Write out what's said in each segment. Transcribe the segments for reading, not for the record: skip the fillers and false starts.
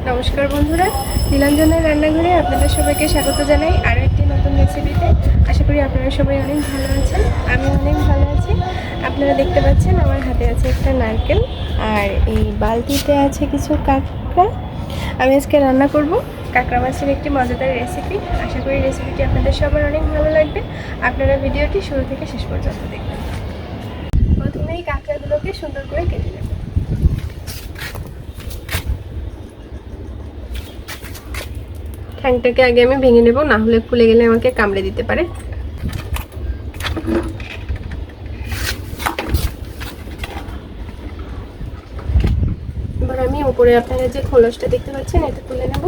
নমস্কার বন্ধুরা, নীলাঞ্জনের রান্নাঘরে আপনাদের সবাইকে স্বাগত জানাই আরও একটি নতুন রেসিপিতে। আশা করি আপনারা সবাই অনেক ভালো আছেন, আমি অনেক ভালো আছি। আপনারা দেখতে পাচ্ছেন আমার হাতে আছে একটা নারকেল আর এই বালতিতে আছে কিছু কাঁকড়া। আমি আজকে রান্না করব কাঁকড়া মাছের একটি মজাদার রেসিপি। আশা করি রেসিপিটি আপনাদের সবার অনেক ভালো লাগবে। আপনারা ভিডিওটি শুরু থেকে শেষ পর্যন্ত দেখবেন। প্রথমেই কাঁকড়াগুলোকে সুন্দর করে কেটে নেব। ঠ্যাংটাকে আগে আমি ভেঙে নেব, না হলে খুলে গেলে আমাকে কামড়ে দিতে পারে। এবার আমি উপরে আপনারা যে খোলসটা দেখতে পাচ্ছেন এটা তুলে নেব।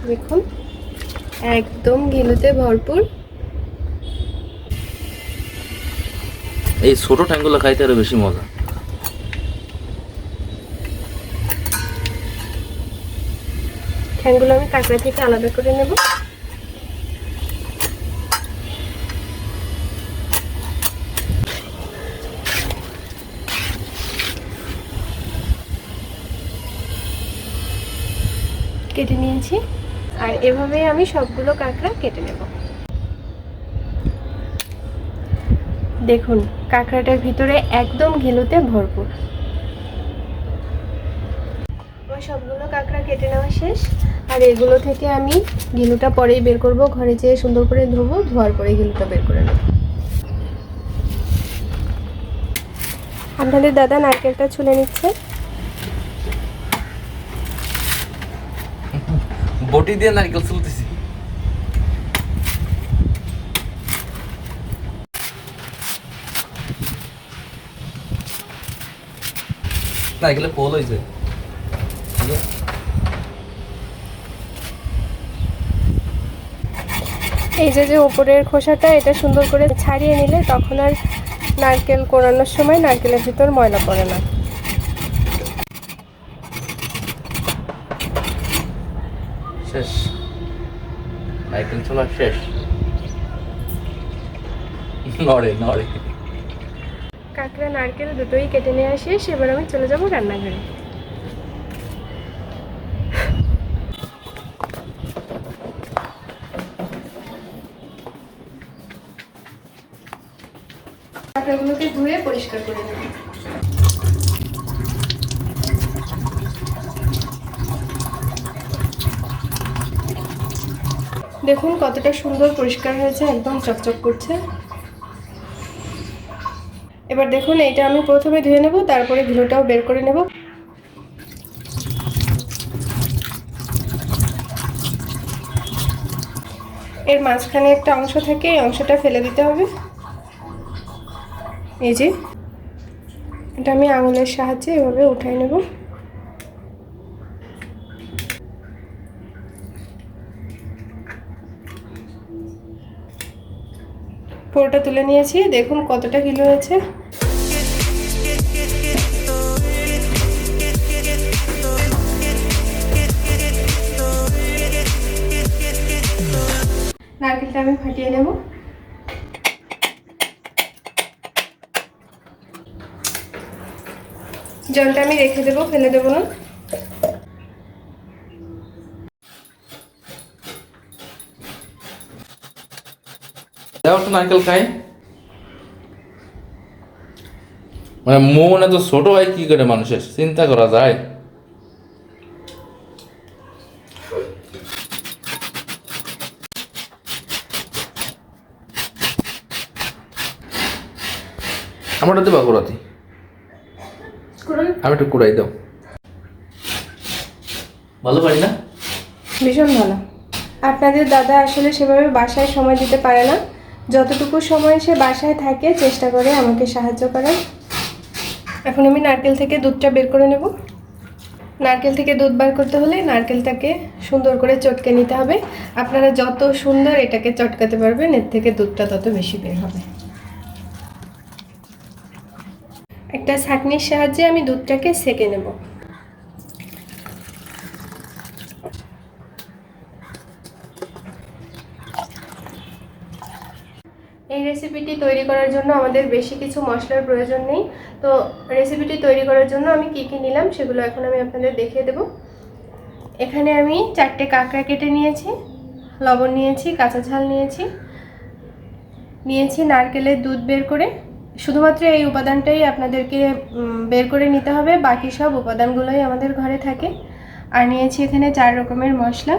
দেখুন একদম ঘিলুতে ভরপুর। এই ছোট ঠ্যাংগুলো খাইতে আরো বেশি মজা। ঠ্যাংগুলো আমি কাঁকড়া থেকে আলাদা করে নেব। কেটে নিয়েছি আর এভাবেই আমি সবগুলো কাঁকড়া কেটে নেব। দেখুন কাঁকড়াটার ভিতরে একদম ঘিলুতে ভরপুর। আমার সবগুলো কাঁকড়া কেটে নেওয়া শেষ আর এগুলো থেকে আমি ঘিলুটা পরেই বের করব। ঘরে যেয়ে সুন্দর করে ধোবো, ধোয়ার পরে ঘিলুটা বের করে নেব। আপনাদের দাদা নারকেলটা ছুলে নিচ্ছে। বটি দিয়ে নারকেল ছুলতেছি। নারকেলে পোল হয়েছে। এই যে উপরের খোসাটা এটা সুন্দর করে ছাড়িয়ে নিলে তখন আর নারকেল কোরানোর সময় নারকেলের ভিতর ময়লা পড়ে না। শেষ, নারকেল ছোলা শেষ। নড়ে নড়ে। কাঁকড়া নারকেল দুটোই কেটে নিয়ে শেষ। এবার আমি চলে যাব রান্নাঘরে। কাঁকড়াগুলোকে ধুয়ে পরিষ্কার করে নেব। দেখুন কতটা সুন্দর পরিষ্কার হয়েছে, একদম চকচক করছে। এবার দেখুন এইটা আমি প্রথমে ধুয়ে নেব, তারপরে ঘিলুটাও বের করে নেব। এর মাঝখানে একটা অংশ থাকে, এই অংশটা ফেলে দিতে হবে। এই যে এটা আমি আঙুলের সাহায্যে এভাবে উঠাই নেব। পুরোটা তুলে নিয়েছি। দেখুন কতটা কিলো হয়েছে। নারকেলটা আমি ফাটিয়ে নেব। জলটা আমি রেখে দেবো, ফেলে দেবো না। দাও তো নারকেল খাই। মানে মন এত ছোট হয় কি করে মানুষের, চিন্তা করা যায়? আমারটা দেবা কুড়াতি, আমি একটু কুড়াই দাও। ভালো পারি না? ভীষণ ভালো। আপনাদের দাদা আসলে সেভাবে বাসায় সময় দিতে পারে না, যতটুকু সময় সে বাসায় থাকে চেষ্টা করে আমাকে সাহায্য করার। এখন আমি নারকেল থেকে দুধটা বের করে নেব। নারকেল থেকে দুধ বার করতে হলে নারকেলটাকে সুন্দর করে চটকে নিতে হবে। আপনারা যত সুন্দর এটাকে চটকাতে পারবেন এর থেকে দুধটা তত বেশি বের হবে। একটা ছাঁকনির সাহায্যে আমি দুধটাকে সেঁকে নেব। এই রেসিপিটি তৈরি করার জন্য আমাদের বেশি কিছু মশলার প্রয়োজন নেই। তো রেসিপিটি তৈরি করার জন্য আমি কি কি নিলাম সেগুলো এখন আমি আপনাদের দেখিয়ে দেব। এখানে আমি 4টে কাঁকড়া কেটে নিয়েছি, লবণ নিয়েছি, কাঁচা ঝাল নিয়েছি নারকেলের দুধ বের করে। শুধুমাত্র এই উপাদানটাই আপনাদেরকে বের করে নিতে হবে, বাকি সব উপাদানগুলোই আমাদের ঘরে থাকে। আর নিয়েছি এখানে 4 রকমের মশলা,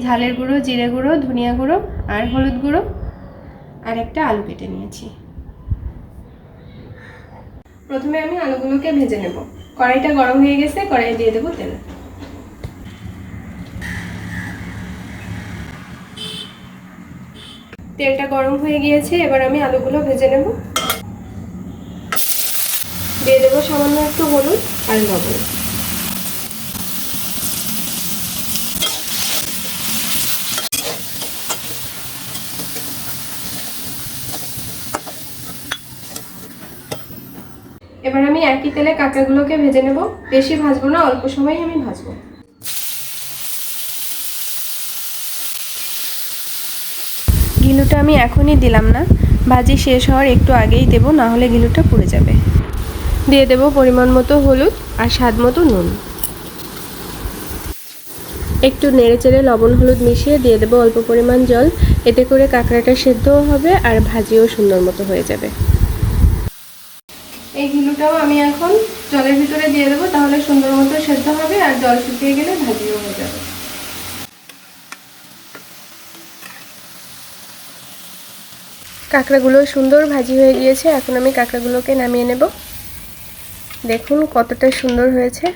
ঝালের গুঁড়ো, জিরে গুঁড়ো, ধনিয়া গুঁড়ো আর হলুদ গুঁড়ো, আর একটা আলু কেটে নিয়েছি। প্রথমে আমি আলুগুলোকে ভেজে নেব। কড়াইটা গরম হয়ে গেছে, কড়াইয়ে দিয়ে দেবো তেল। তেলটা গরম হয়ে গিয়েছে, এবার আমি আলুগুলো ভেজে নেব। দিয়ে দেবো সামান্য একটু হলুদ আর লবণ। এবার আমি একই তেলে কাঁকড়াগুলোকে ভেজে নেব। বেশি ভাজবো না, অল্প সময় আমি ভাজবো। ঘিলুটা আমি এখনই দিলাম না, ভাজি শেষ হওয়ার একটু আগেই দেব, না হলে ঘিলুটা পুড়ে যাবে। দিয়ে দেব পরিমাণ মতো হলুদ আর স্বাদ মতো নুন। একটু নেড়েচেড়ে লবণ হলুদ মিশিয়ে দিয়ে দেব অল্প পরিমাণ জল। এতে করে কাঁকড়াটা সেদ্ধও হবে আর ভাজিও সুন্দর মতো হয়ে যাবে। এই ঘিলুটাও আমি এখন জলের ভিতরে দিয়ে দেবো, তাহলে সুন্দর মতো সেদ্ধ হবে আর জল শুকিয়ে গেলে ভাজিও হয়ে যাবে। কাঁকড়াগুলো সুন্দর ভাজি হয়ে গিয়েছে, এখন আমি কাঁকড়াগুলোকে নামিয়ে নেব। দেখুন কতটা সুন্দর হয়েছে।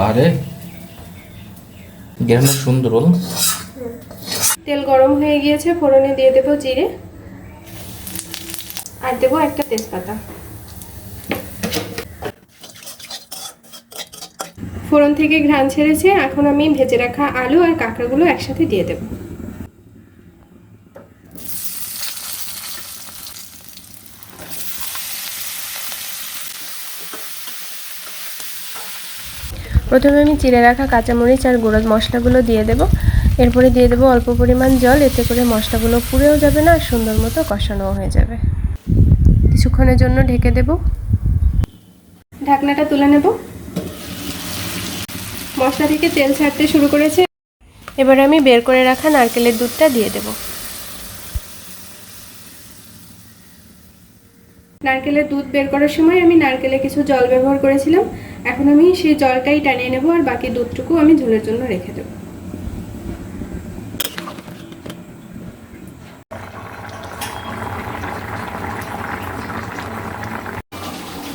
আরে গ্রামটা সুন্দর বল। তেল গরম হয়ে গিয়েছে, ফোড়নে দিয়ে দেবো জিরে আর দেবো একটা তেজপাতা। ফোড়ন থেকে ঘ্রাণ ছেড়েছে, এখন আমি ভেজে রাখা আলু আর কাঁকড়াগুলো একসাথে দিয়ে দেব। প্রথমে আমি চিড়ে রাখা কাঁচামরিচ আর গুঁড়ো মশলাগুলো দিয়ে দেব। এরপরে দিয়ে দেবো অল্প পরিমাণ জল, এতে করে মশলাগুলো পুড়েও যাবে না আর সুন্দর মতো কষানোও হয়ে যাবে। কিছুক্ষণের জন্য ঢেকে দেব। ঢাকনাটা তুলে নেব। মশলা থেকে তেল ছাড়তে শুরু করেছে, এবার আমি বের করে রাখা নারকেলের দুধটা দিয়ে দেব। নারকেলের দুধ বের করার সময় আমি নারকেলে কিছু জল ব্যবহার করেছিলাম, এখন আমি সেই জলটাই টানিয়ে নেব আর বাকি দুধটুকু আমি ঝোলের জন্য রেখে দেব।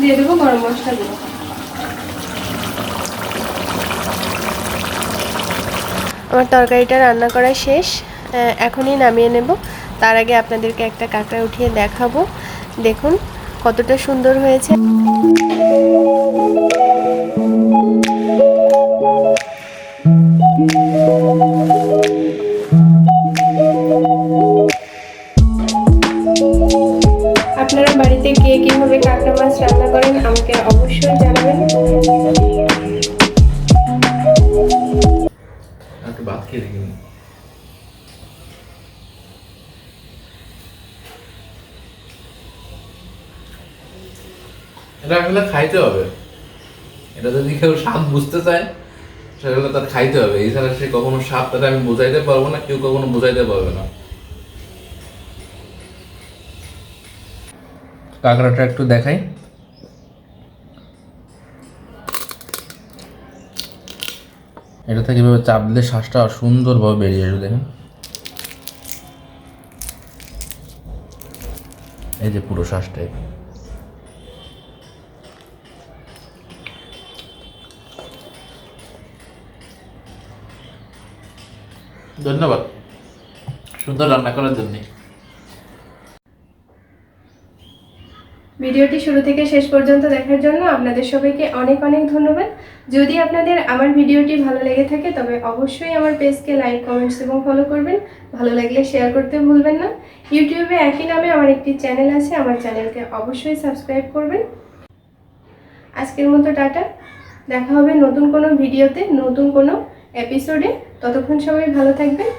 দিয়ে দেবো গরম মশলা গুঁড়ো। আমার তরকারিটা রান্না করা শেষ, এখনই নামিয়ে নেব। তার আগে আপনাদেরকে একটা কাঁকড়া উঠিয়ে দেখাবো। দেখুন কতটা সুন্দর হয়েছে। আপনারা বাড়িতে কে কিভাবে কাঁকড়া মাছ রান্না করেন আমাকে অবশ্যই জানাবেন। একটু ভাত খেয়ে দেখি। এটা আসলে খাইতে হবে। এটা যদি কেউ স্বাদ বুঝতে চায় সেগুলো তার খাইতে হবে, এছাড়া সে কখনো স্বাদ তাটা আমি বোঝাইতে পারবো না, কেউ কখনো বোঝাইতে পারবে না। কাঁকড়াটা একটু দেখাই। এটা থেকে এভাবে চাপ দিলে শ্বাসটা সুন্দরভাবে বেরিয়ে আসবে। দেখেন এই যে পুরো শ্বাসটাই। ধন্যবাদ সুন্দর রান্না করার জন্য। ভিডিওটি শুরু থেকে শেষ পর্যন্ত দেখার জন্য আপনাদের সবাইকে অনেক অনেক ধন্যবাদ। যদি আপনাদের আমার ভিডিওটি ভালো লেগে থাকে তবে অবশ্যই আমার পেজকে লাইক, কমেন্টস এবং ফলো করবেন। ভালো লাগলে শেয়ার করতে ভুলবেন না। ইউটিউবে একই নামে আমার একটি চ্যানেল আছে, আমার চ্যানেলকে অবশ্যই সাবস্ক্রাইব করবেন। আজকের মতো টাটা, দেখা হবে নতুন কোনো ভিডিওতে, নতুন কোনো এপিসোডে। ততক্ষণ সবাই ভালো থাকবেন।